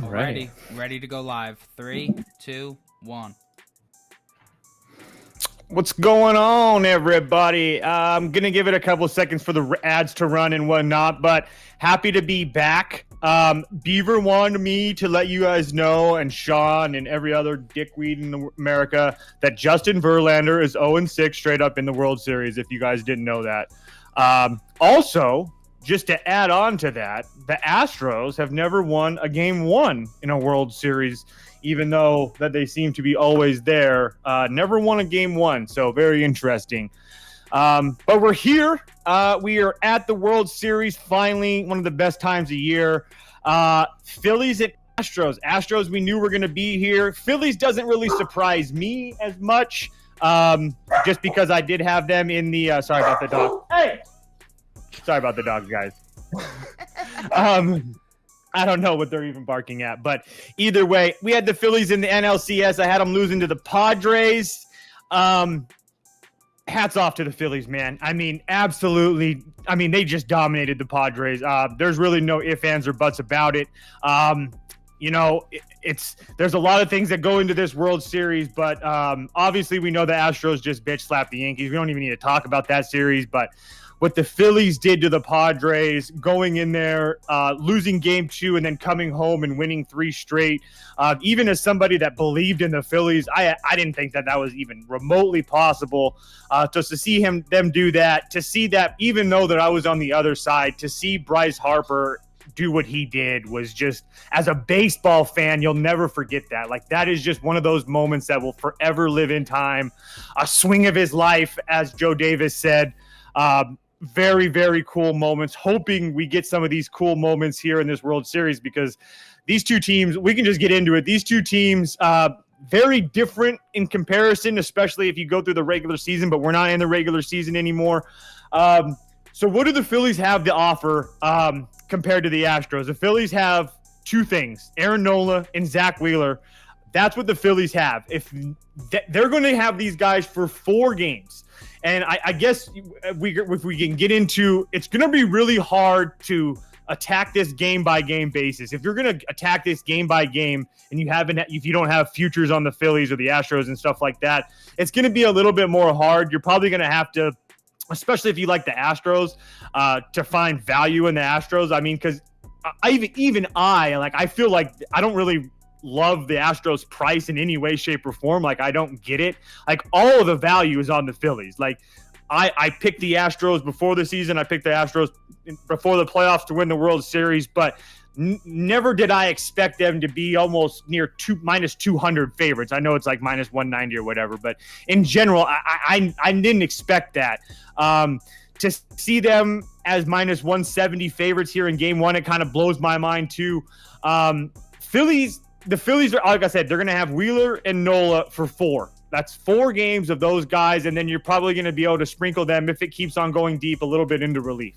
Ready. Ready to go live. 3, 2, 1. What's going on, everybody? I'm going to give it a couple seconds for the ads to run and whatnot, but happy to be back. Beaver wanted me to let you guys know, and Sean and every other dickweed in America, that Justin Verlander is 0-6 straight up in the World Series, if you guys didn't know that. Also, just to add on to that, the Astros have never won a game one in a World Series, even though that they seem to be always there. Never won a game one, so very interesting. But we're here. We are at the World Series, finally, one of the best times of year. Phillies and Astros. Astros, we knew were going to be here. Phillies doesn't really surprise me as much, just because I did have them in the sorry about the dog. Hey! Sorry about the dogs, guys. I don't know what they're even barking at, but either way, we had the Phillies in the NLCS. I had them losing to the Padres. Hats off to the Phillies, man. I mean, absolutely. I mean, they just dominated the Padres. There's really no ifs, ands, or buts about it. You know, there's a lot of things that go into this World Series, but obviously we know the Astros just bitch slapped the Yankees. We don't even need to talk about that series, but what the Phillies did to the Padres, going in there, losing game 2 and then coming home and winning 3 straight. Even as somebody that believed in the Phillies, I didn't think that was even remotely possible. Just to see them do that, to see that even though that I was on the other side, to see Bryce Harper do what he did was just, as a baseball fan, you'll never forget that. Like, that is just one of those moments that will forever live in time. A swing of his life, as Joe Davis said. Very, very cool moments. Hoping we get some of these cool moments here in this World Series, because these two teams, we can just get into it. These two teams, very different in comparison, especially if you go through the regular season, but we're not in the regular season anymore. So what do the Phillies have to offer compared to the Astros? The Phillies have 2 things, Aaron Nola and Zach Wheeler. That's what the Phillies have. If they're going to have these guys for 4 games. And I guess if we can get into, it's going to be really hard to attack this game-by-game basis. If you're going to attack this game-by-game and if you don't have futures on the Phillies or the Astros and stuff like that, it's going to be a little bit more hard. You're probably going to have to, especially if you like the Astros, to find value in the Astros. I mean, because I feel like I don't really love the Astros price in any way, shape, or form. Like, I don't get it. Like, all of the value is on the Phillies. Like, I picked the Astros before the season. I picked the Astros before the playoffs to win the World Series, but never did I expect them to be almost near minus 200 favorites. I know it's like minus 190 or whatever, but in general, I didn't expect that. To see them as minus 170 favorites here in game 1, it kind of blows my mind too. The Phillies are, like I said, they're going to have Wheeler and Nola for 4. That's 4 games of those guys, and then you're probably going to be able to sprinkle them, if it keeps on going deep, a little bit into relief.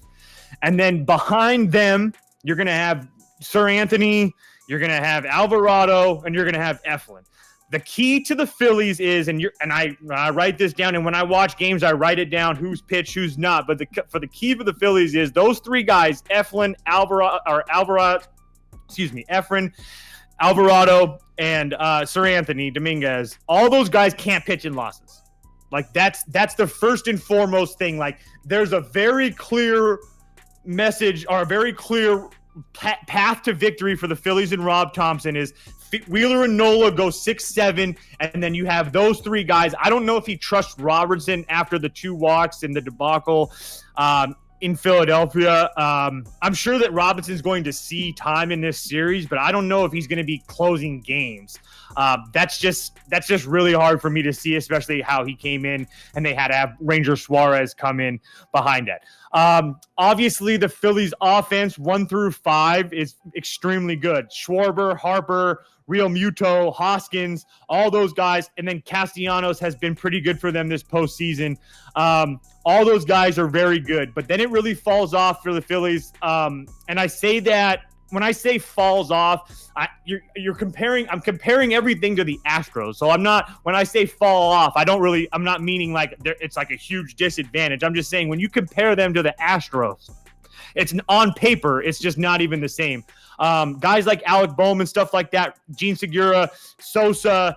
And then behind them, you're going to have Sir Anthony, you're going to have Alvarado, and you're going to have Eflin. The key to the Phillies is, and I write this down, and when I watch games, I write it down, who's pitched, who's not. But the key for the Phillies is those 3 guys, Eflin, Alvarado, and Sir Anthony Dominguez. All those guys can't pitch in losses. Like, that's the first and foremost thing. Like, there's a very clear message, or a very clear path to victory for the Phillies and Rob Thompson is Wheeler and Nola go 6-7, and then you have those 3 guys. I don't know if he trusts Robertson after the 2 walks and the debacle in Philadelphia. I'm sure that Robinson's going to see time in this series, but I don't know if he's going to be closing games. That's just really hard for me to see, especially how he came in and they had to have Ranger Suarez come in behind it. Obviously, the Phillies offense 1 through 5 is extremely good. Schwarber, Harper, Real Muto, Hoskins, all those guys. And then Castellanos has been pretty good for them this postseason. All those guys are very good. But then it really falls off for the Phillies. And I say that when I say falls off, I'm comparing everything to the Astros. So when I say fall off, I'm not meaning like it's like a huge disadvantage. I'm just saying when you compare them to the Astros, it's on paper, it's just not even the same. Guys like Alec Bowman, stuff like that, Gene Segura, Sosa,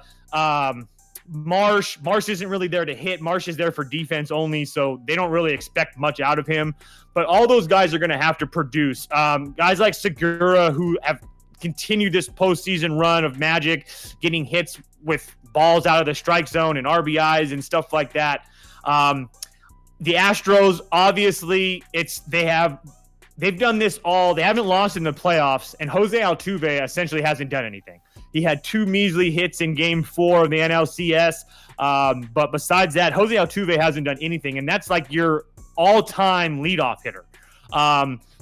Marsh isn't really there to hit. Marsh is there for defense only, so they don't really expect much out of him. But all those guys are going to have to produce. Guys like Segura, who have continued this postseason run of magic, getting hits with balls out of the strike zone and RBIs and stuff like that. The Astros, obviously, they've done this all. They haven't lost in the playoffs, and Jose Altuve essentially hasn't done anything. He had 2 measly hits in Game 4 of the NLCS, but besides that, Jose Altuve hasn't done anything, and that's like your all-time leadoff hitter.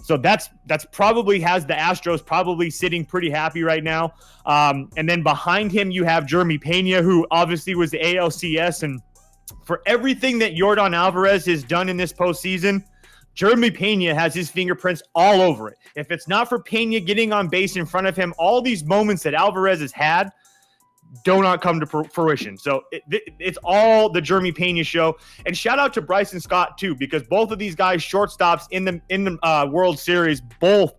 So that's probably has the Astros probably sitting pretty happy right now. And then behind him, you have Jeremy Pena, who obviously was the ALCS, and for everything that Yordan Alvarez has done in this postseason, Jeremy Pena has his fingerprints all over it. If it's not for Pena getting on base in front of him, all these moments that Alvarez has had do not come to fruition. So it's all the Jeremy Pena show. And shout out to Bryson Scott too, because both of these guys, shortstops in the World Series, both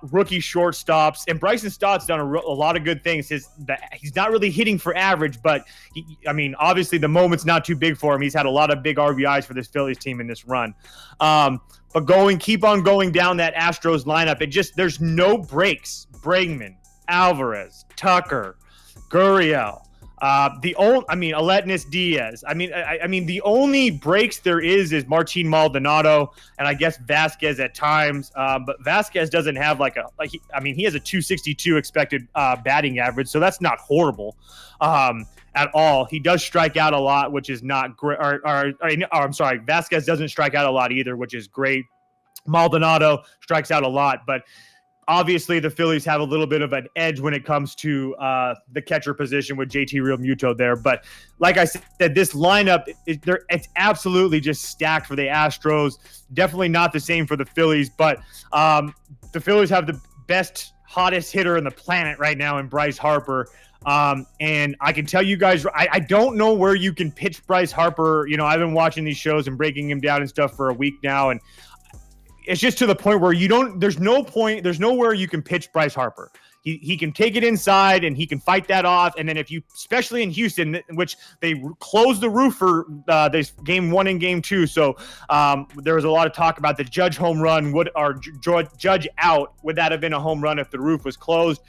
rookie shortstops. And Bryson Stott's done a lot of good things. He's not really hitting for average, but obviously the moment's not too big for him. He's had a lot of big RBIs for this Phillies team in this run. But keep on going down that Astros lineup. There's no breaks. Bregman, Alvarez, Tucker, Gurriel, Aletnis Diaz. The only breaks there is Martin Maldonado and I guess Vasquez at times. But Vasquez doesn't have he has a 262 expected batting average, so that's not horrible at all. He does strike out a lot, which is not great. I'm sorry, Vasquez doesn't strike out a lot either, which is great. Maldonado strikes out a lot, but obviously, the Phillies have a little bit of an edge when it comes to the catcher position with JT Realmuto there. But like I said, this lineup, it's absolutely just stacked for the Astros. Definitely not the same for the Phillies, but the Phillies have the best, hottest hitter on the planet right now in Bryce Harper. And I can tell you guys, I don't know where you can pitch Bryce Harper. I've been watching these shows and breaking him down and stuff for a week now, and it's just to the point where there's nowhere you can pitch Bryce Harper. He can take it inside and he can fight that off. And then especially in Houston, which they closed the roof for this Game 1 and Game 2. So there was a lot of talk about the Judge home run. Judge out? Would that have been a home run if the roof was closed?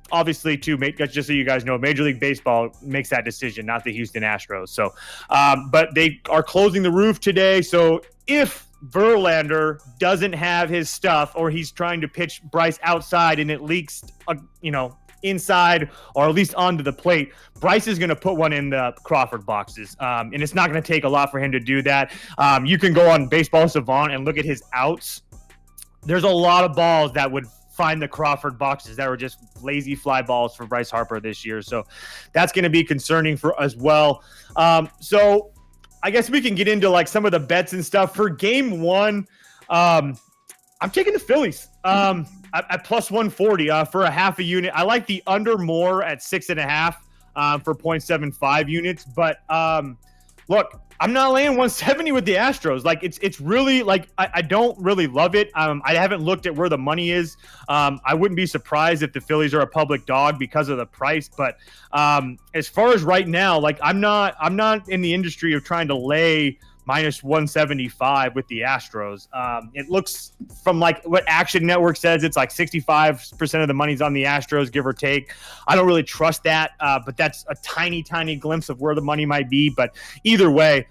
Obviously, too, just so you guys know, Major League Baseball makes that decision, not the Houston Astros. So, but they are closing the roof today. So if Verlander doesn't have his stuff, or he's trying to pitch Bryce outside and it leaks, inside or at least onto the plate, Bryce is going to put one in the Crawford boxes. And it's not going to take a lot for him to do that. You can go on Baseball Savant and look at his outs. There's a lot of balls that would find the Crawford boxes that were just lazy fly balls for Bryce Harper this year. So that's going to be concerning for as well. So I guess we can get into some of the bets and stuff for Game 1. I'm taking the Phillies at plus 140 for a half a unit. I like the under more at 6.5 for 0.75 units. But look, I'm not laying 170 with the Astros. It's really I don't really love it. I haven't looked at where the money is. I wouldn't be surprised if the Phillies are a public dog because of the price. But as far as right now, I'm not in the industry of trying to lay minus 175 with the Astros. It looks from what Action Network says, it's 65% of the money's on the Astros, give or take. I don't really trust that, but that's a tiny, tiny glimpse of where the money might be. But either way,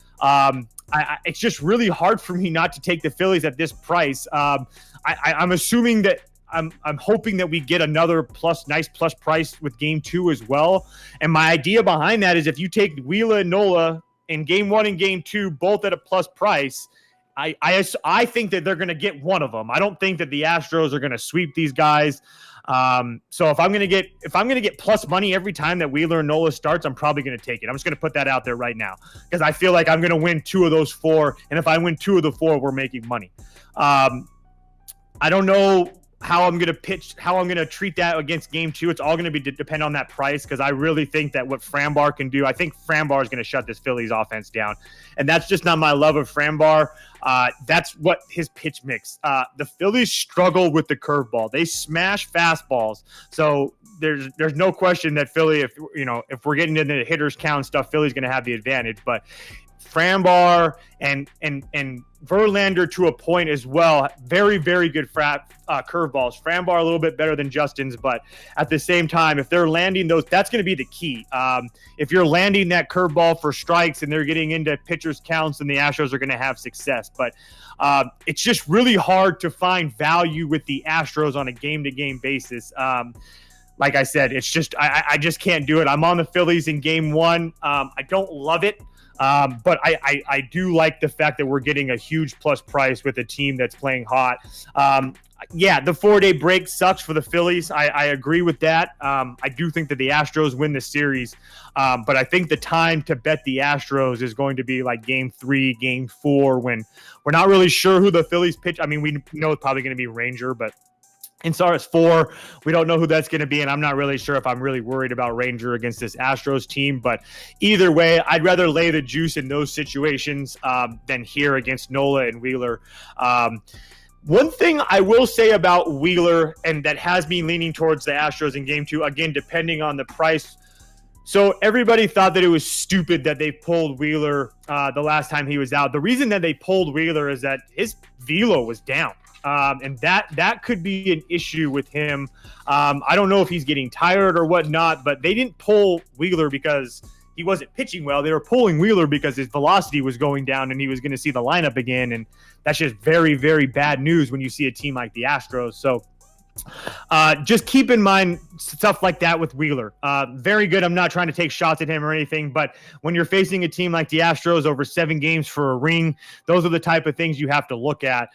it's just really hard for me not to take the Phillies at this price. I'm assuming that I'm hoping that we get another nice plus price with Game 2 as well. And my idea behind that is if you take Wheeler and Nola in Game 1 and Game 2, both at a plus price, I think that they're going to get one of them. I don't think that the Astros are going to sweep these guys. So if I'm going to get plus money every time that Wheeler and Nola starts, I'm probably going to take it. I'm just going to put that out there right now because I feel like I'm going to win 2 of those 4. And if I win 2 of the 4, we're making money. I don't know how I'm going to pitch, how I'm going to treat that against game 2. It's all going to be depend on that price, because I really think that what Frambar can do, I think Frambar is going to shut this Phillies offense down. And that's just not my love of Frambar. That's what his pitch mix. The Phillies struggle with the curveball. They smash fastballs. So there's no question that Philly, if we're getting into the hitters count and stuff, Philly's going to have the advantage. But Frambar and Verlander to a point as well. Very, very good curveballs. Frambar a little bit better than Justin's, but at the same time, if they're landing those, that's going to be the key. If you're landing that curveball for strikes and they're getting into pitchers counts, then the Astros are going to have success. But it's just really hard to find value with the Astros on a game-to-game basis. Like I said, it's just I just can't do it. I'm on the Phillies in game 1. I don't love it. But I do like the fact that we're getting a huge plus price with a team that's playing hot. Yeah, the 4-day break sucks for the Phillies. I agree with that. I do think that the Astros win the series. But I think the time to bet the Astros is going to be like game 3, game 4, when we're not really sure who the Phillies pitch. I mean, we know it's probably going to be Ranger, but in SARS 4, we don't know who that's going to be, and I'm not really sure if I'm really worried about Ranger against this Astros team. But either way, I'd rather lay the juice in those situations than here against Nola and Wheeler. One thing I will say about Wheeler, and that has me leaning towards the Astros in game 2, again, depending on the price. So everybody thought that it was stupid that they pulled Wheeler the last time he was out. The reason that they pulled Wheeler is that his velo was down. And that could be an issue with him. I don't know if he's getting tired or whatnot, but they didn't pull Wheeler because he wasn't pitching well. They were pulling Wheeler because his velocity was going down and he was going to see the lineup again. And that's just very, very bad news when you see a team like the Astros. So just keep in mind stuff like that with Wheeler. Very good. I'm not trying to take shots at him or anything, but when you're facing a team like the Astros over 7 games for a ring, those are the type of things you have to look at.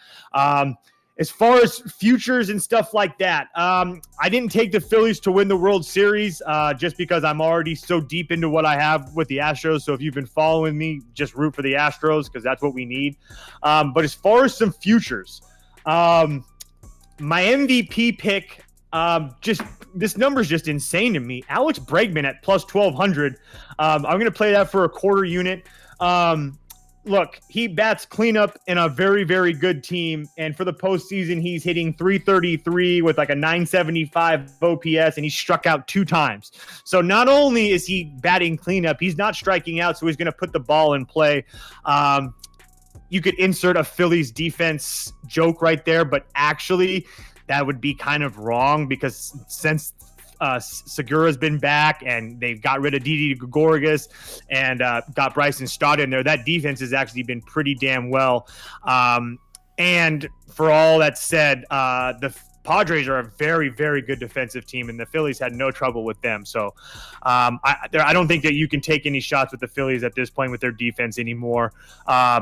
As far as futures and stuff like that, I didn't take the Phillies to win the World Series just because I'm already so deep into what I have with the Astros. So if you've been following me, just root for the Astros because that's what we need. But as far as some futures, my MVP pick, just this number is just insane to me. Alex Bregman at plus 1,200. I'm going to play that for a quarter unit. Look, he bats cleanup in a very, very good team. And for the postseason, he's hitting 333 with like a 975 OPS, and he struck out 2 times. So not only is he batting cleanup, he's not striking out, so he's going to put the ball in play. You could insert a Phillies defense joke right there, but actually that would be kind of wrong because since Segura's been back and they've got rid of Didi Gregorius and got Bryson Stott in there, that defense has actually been pretty damn well. And for all that said, the Padres are a very, very good defensive team, and the Phillies had no trouble with them. So I don't think that you can take any shots with the Phillies at this point with their defense anymore.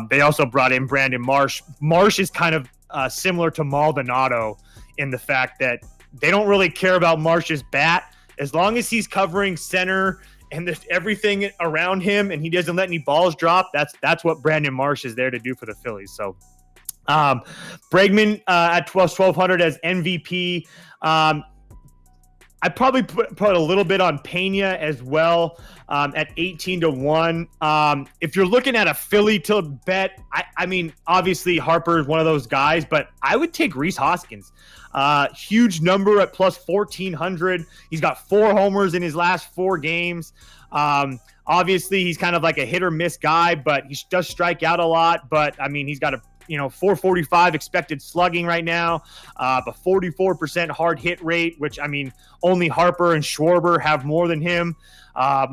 They also brought in Brandon Marsh. Marsh is kind of similar to Maldonado in the fact that they don't really care about Marsh's bat. As long as he's covering center and everything around him and he doesn't let any balls drop, that's what Brandon Marsh is there to do for the Phillies. So Bregman at 1,200 as MVP. I probably put a little bit on Pena as well at 18-1. If you're looking at a Philly to bet, I mean, obviously Harper is one of those guys, but I would take Rhys Hoskins. Huge number at plus 1,400. He's got 4 homers in his last 4 games. Obviously, he's kind of like a hit or miss guy, but he does strike out a lot. But, I mean, he's got a 445 expected slugging right now, a 44% hard hit rate, which, I mean, only Harper and Schwarber have more than him,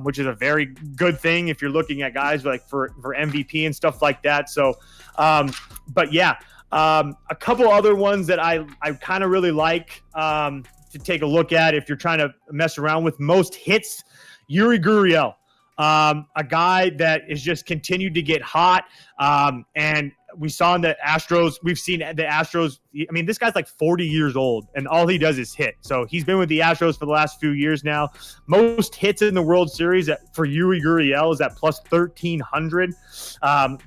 which is a very good thing if you're looking at guys like for MVP and stuff like that. So, but yeah, a couple other ones that I kind of really like to take a look at if you're trying to mess around with most hits, Yuri Gurriel, a guy that is just continued to get hot. And we saw in the Astros, we've seen the Astros. I mean, this guy's like 40 years old and all he does is hit. So he's been with the Astros for the last few years now. Most hits in the World Series for Yuri Gurriel is at plus 1,300.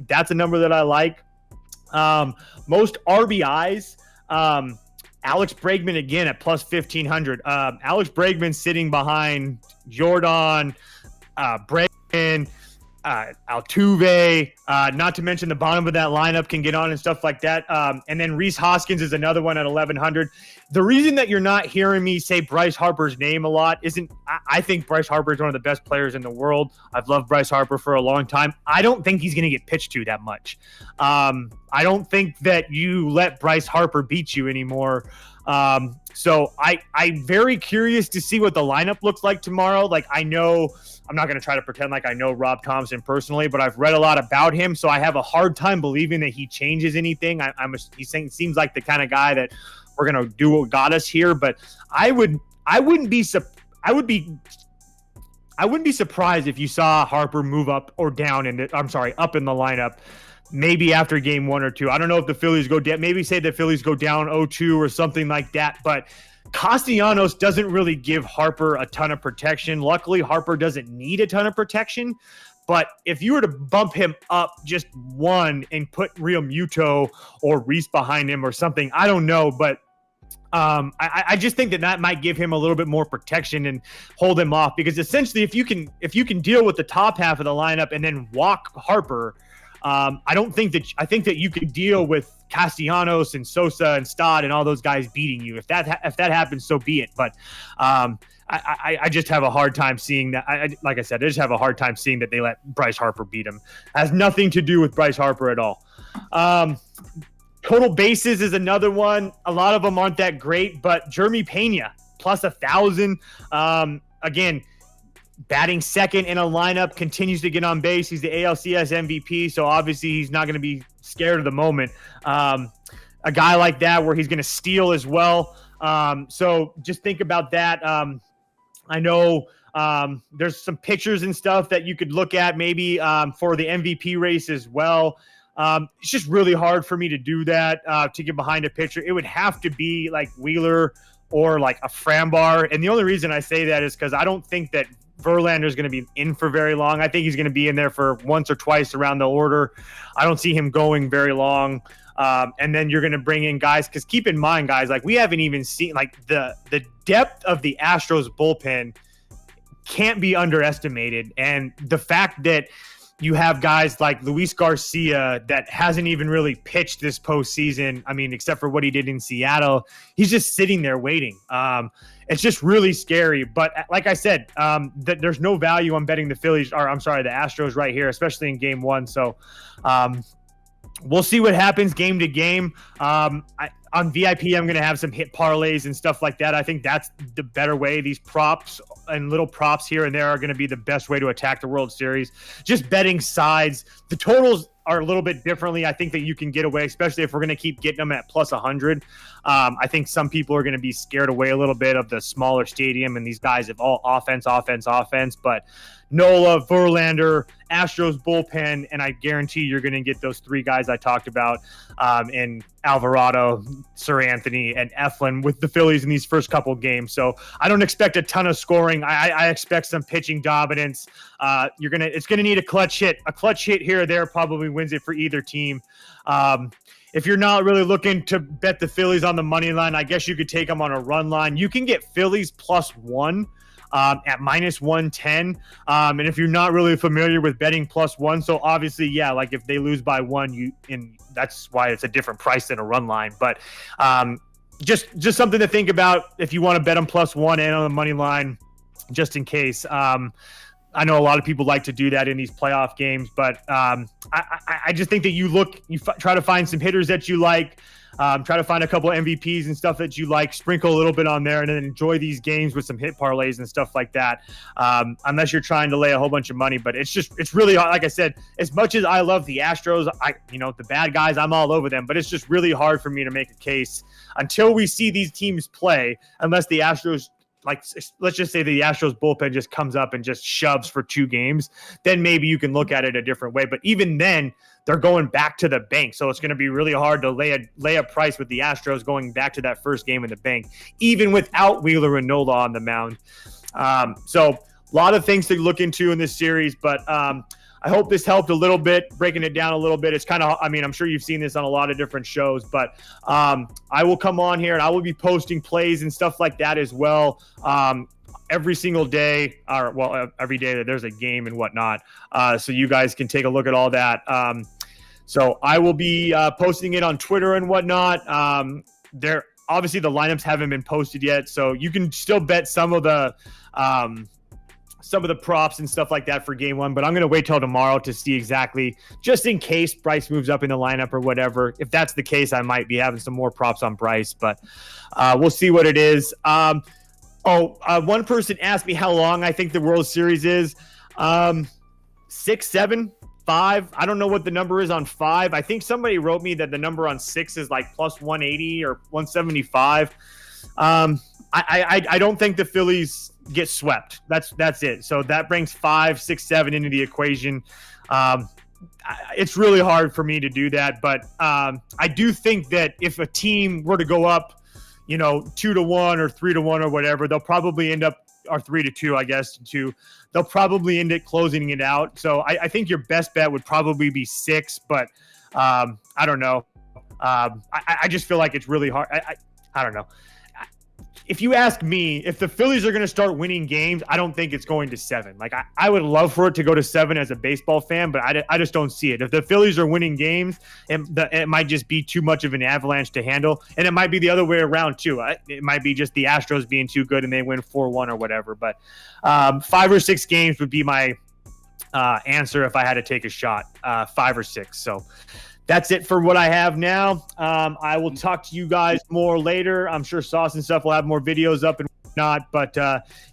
That's a number that I like. Most RBIs. Alex Bregman again at plus 1,500. Alex Bregman sitting behind Jordan, Bregman, Altuve, not to mention the bottom of that lineup can get on and stuff like that. And then Rhys Hoskins is another one at 1,100. The reason that you're not hearing me say Bryce Harper's name a lot isn't I think Bryce Harper is one of the best players in the world. I've loved Bryce Harper for a long time. I don't think he's going to get pitched to that much. I don't think that you let Bryce Harper beat you anymore. So I'm very curious to see what the lineup looks like tomorrow. Like, I know I'm not going to try to pretend like I know Rob Thompson personally, but I've read a lot about him. So I have a hard time believing that he changes anything. He seems like the kind of guy that we're going to do what got us here, but I wouldn't be surprised if you saw Harper move up or down up in the lineup. Maybe after game 1 or 2. I don't know if the Phillies go down. Maybe say the Phillies go down 0-2 or something like that. But Castellanos doesn't really give Harper a ton of protection. Luckily, Harper doesn't need a ton of protection. But if you were to bump him up just one and put Real Muto or Rhys behind him or something, I don't know. But I just think that might give him a little bit more protection and hold him off. Because essentially, if you can deal with the top half of the lineup and then walk Harper, I think that you can deal with Castellanos and Sosa and Stott and all those guys beating you. If that happens, so be it. But I just have a hard time seeing that. Like I said, I just have a hard time seeing that they let Bryce Harper beat him. It has nothing to do with Bryce Harper at all. Total bases is another one. A lot of them aren't that great, but Jeremy Pena plus 1,000. Again, batting second in a lineup, continues to get on base. He's the ALCS MVP, so obviously he's not going to be scared of the moment. A guy like that where he's going to steal as well. So just think about that. I know there's some pictures and stuff that you could look at maybe for the MVP race as well. It's just really hard for me to do that, to get behind a pitcher. It would have to be like Wheeler or like a Frambar. And the only reason I say that is because I don't think that Verlander is going to be in for very long. I think he's going to be in there for once or twice around the order. I don't see him going very long. And then you're going to bring in guys, because keep in mind, guys, like we haven't even seen like the depth of the Astros bullpen can't be underestimated. And the fact that you have guys like Luis Garcia that hasn't even really pitched this postseason. I mean, except for what he did in Seattle, he's just sitting there waiting. It's just really scary. But like I said, there's no value on betting the Astros right here, especially in game 1. So we'll see what happens game to game. On VIP, I'm going to have some hit parlays and stuff like that. I think that's the better way. These props and little props here and there are going to be the best way to attack the World Series. Just betting sides. The totals are a little bit differently. I think that you can get away, especially if we're going to keep getting them at plus 100. I think some people are going to be scared away a little bit of the smaller stadium, and these guys have all offense. But Nola, Verlander, Astros bullpen, and I guarantee you're going to get those 3 guys I talked about in Alvarado, Sir Anthony, and Eflin with the Phillies in these first couple games. So I don't expect a ton of scoring. I expect some pitching dominance. It's going to need a clutch hit. A clutch hit here or there probably wins it for either team. If you're not really looking to bet the Phillies on the money line, I guess you could take them on a run line. You can get Phillies +1. At -110. And if you're not really familiar with betting +1, so obviously, yeah, like if they lose by 1, that's why it's a different price than a run line. But just something to think about if you want to bet them +1 and on the money line, just in case. I know a lot of people like to do that in these playoff games, but I just think that you try to find some hitters that you like. Try to find a couple of MVPs and stuff that you like, sprinkle a little bit on there, and then enjoy these games with some hit parlays and stuff like that. Unless you're trying to lay a whole bunch of money, but it's really, like I said, as much as I love the Astros, the bad guys, I'm all over them, but it's just really hard for me to make a case until we see these teams play, unless the Astros, like, let's just say the Astros bullpen just comes up and just shoves for 2 games, then maybe you can look at it a different way. But even then, they're going back to the bank. So it's going to be really hard to lay a price with the Astros going back to that first game in the bank, even without Wheeler and Nola on the mound. So a lot of things to look into in this series, but I hope this helped a little bit, breaking it down a little bit. It's kind of, I mean, I'm sure you've seen this on a lot of different shows, but I will come on here and I will be posting plays and stuff like that as well. Every single day, or well, every day that there's a game and whatnot. So you guys can take a look at all that. So I will be posting it on Twitter and whatnot. Obviously the lineups haven't been posted yet, so you can still bet some of the props and stuff like that for game one. But I'm going to wait till tomorrow to see exactly, just in case Bryce moves up in the lineup or whatever. If that's the case, I might be having some more props on Bryce, but we'll see what it is. One person asked me how long I think the World Series is. 6, 7, 5. I don't know what the number is on 5. I think somebody wrote me that the number on 6 is like plus 180 or 175. I don't think the Phillies get swept. That's it. So that brings 5, 6, 7 into the equation. It's really hard for me to do that, but I do think that if a team were to go up, 2-1 or 3-1 or whatever, they'll probably end up, or 3-2, I guess, 2. They'll probably end up closing it out. So I think your best bet would probably be 6, but I don't know. I just feel like it's really hard. I don't know. If you ask me, if the Phillies are going to start winning games, I don't think it's going to 7. Like I would love for it to go to 7 as a baseball fan, but I just don't see it. If the Phillies are winning games, it might just be too much of an avalanche to handle, and it might be the other way around too. It might be just the Astros being too good and they win 4-1 or whatever. But 5 or 6 games would be my answer if I had to take a shot. 5 or 6. So. That's it for what I have now. I will talk to you guys more later. I'm sure Sauce and stuff will have more videos up and whatnot. But,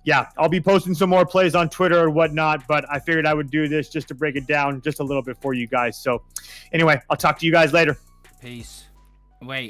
yeah, I'll be posting some more plays on Twitter or whatnot. But I figured I would do this just to break it down just a little bit for you guys. So, anyway, I'll talk to you guys later. Peace. Wait.